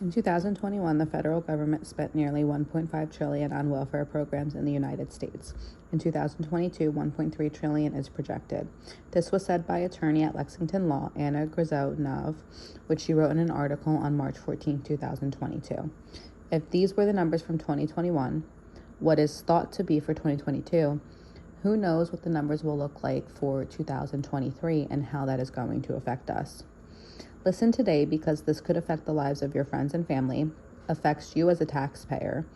In 2021, the federal government spent nearly $1.5 trillion on welfare programs in the United States. In 2022, $1.3 trillion is projected. This was said by attorney at Lexington Law, Anna Grizzou-Nov, which she wrote in an article on March 14, 2022. If these were the numbers from 2021, what is thought to be for 2022, who knows what the numbers will look like for 2023 and how that is going to affect us. Listen today, because this could affect the lives of your friends and family, affects you as a taxpayer,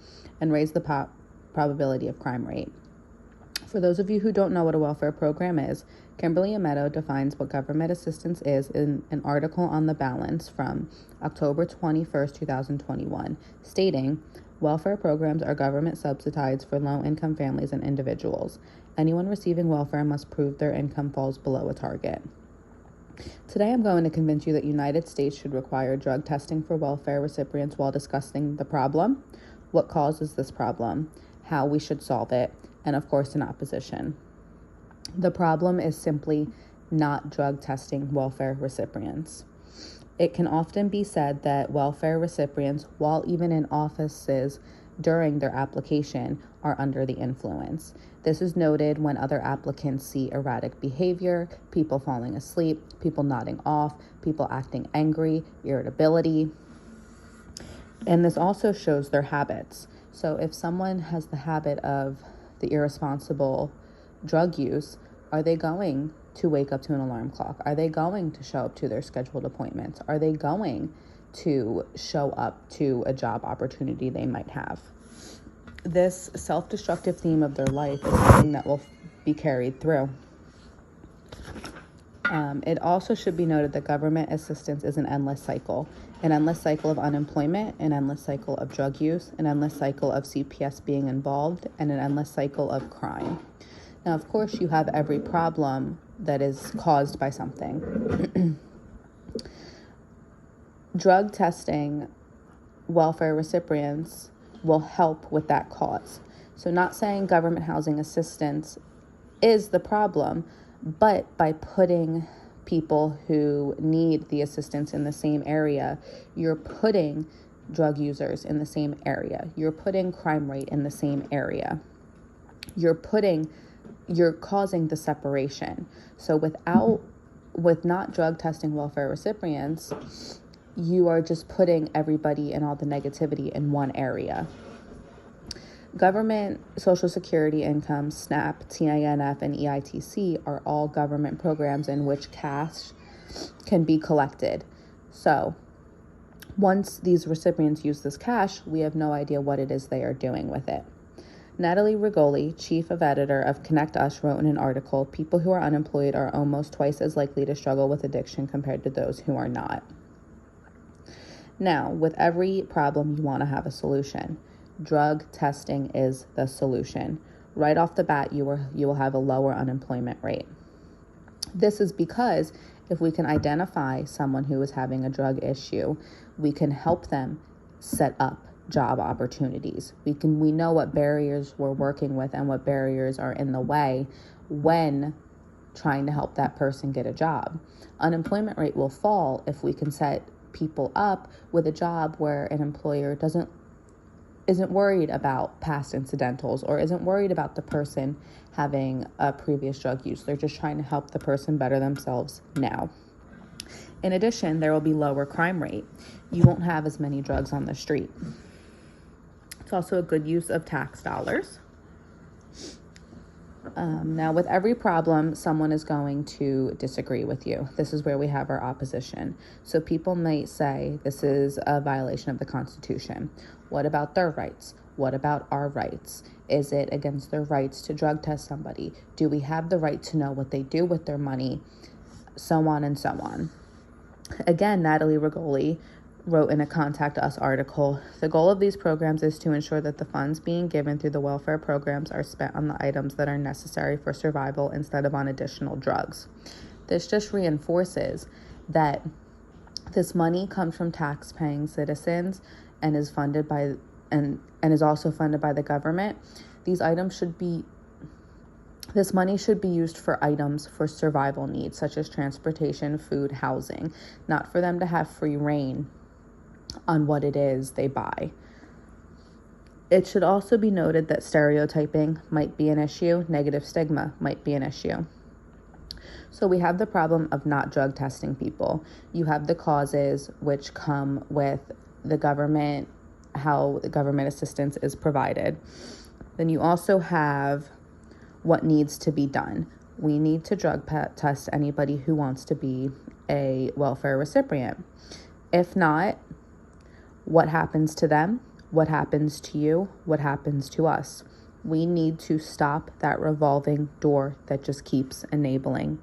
and raise the probability of crime rate. For those of you who don't know what a welfare program is, Kimberly Ameto defines what government assistance is in an article on The Balance from October 21st, 2021, stating, welfare programs are government subsidized for low-income families and individuals. Anyone receiving welfare must prove their income falls below a target. Today, I'm going to convince you that United States should require drug testing for welfare recipients while discussing the problem, what causes this problem, how we should solve it, and of course, in opposition. The problem is simply not drug testing welfare recipients. It can often be said that welfare recipients, while even in offices during their application, are under the influence. This is noted when other applicants see erratic behavior, people falling asleep, people nodding off, people acting angry, irritability. And this also shows their habits. So if someone has the habit of the irresponsible drug use, are they going to wake up to an alarm clock? Are they going to show up to their scheduled appointments? Are they going to show up to a job opportunity they might have? This self-destructive theme of their life is something that will be carried through. It also should be noted that government assistance is an endless cycle of unemployment, an endless cycle of drug use, an endless cycle of CPS being involved, and an endless cycle of crime. Now, of course, you have every problem that is caused by something. Drug testing welfare recipients will help with that cause. So not saying government housing assistance is the problem, but by putting people who need the assistance in the same area, you're putting drug users in the same area. You're putting crime rate in the same area. You're causing the separation. So with not drug testing welfare recipients, you are just putting everybody and all the negativity in one area. Government Social Security income, SNAP, TINF, and EITC are all government programs in which cash can be collected. So once these recipients use this cash, we have no idea what it is they are doing with it. Natalie Rigoli, chief of editor of Connect Us, wrote in an article, people who are unemployed are almost twice as likely to struggle with addiction compared to those who are not. Now, with every problem, you want to have a solution. Drug testing is the solution. Right off the bat, you will have a lower unemployment rate. This is because if we can identify someone who is having a drug issue, we can help them set up job opportunities. We know what barriers we're working with and what barriers are in the way when trying to help that person get a job. Unemployment rate will fall if we can set people up with a job where an employer isn't worried about past incidentals or isn't worried about the person having a previous drug use. They're just trying to help the person better themselves now. In addition, there will be lower crime rate. You won't have as many drugs on the street. It's also a good use of tax dollars. Now, with every problem, someone is going to disagree with you. This is where we have our opposition. So people might say this is a violation of the Constitution. What about their rights? What about our rights? Is it against their rights to drug test somebody? Do we have the right to know what they do with their money? So on and so on. Again, Natalie Rigoli wrote in a Contact Us article, the goal of these programs is to ensure that the funds being given through the welfare programs are spent on the items that are necessary for survival instead of on additional drugs. This just reinforces that this money comes from tax-paying citizens and is funded by and is also funded by the government. This money should be used for items for survival needs, such as transportation, food, housing, not for them to have free reign on what it is they buy. It should also be noted that stereotyping might be an issue, negative stigma might be an issue. So we have the problem of not drug testing people. You have the causes which come with the government, how the government assistance is provided. Then you also have what needs to be done. We need to drug test anybody who wants to be a welfare recipient. If not, what happens to them? What happens to you? What happens to us? We need to stop that revolving door that just keeps enabling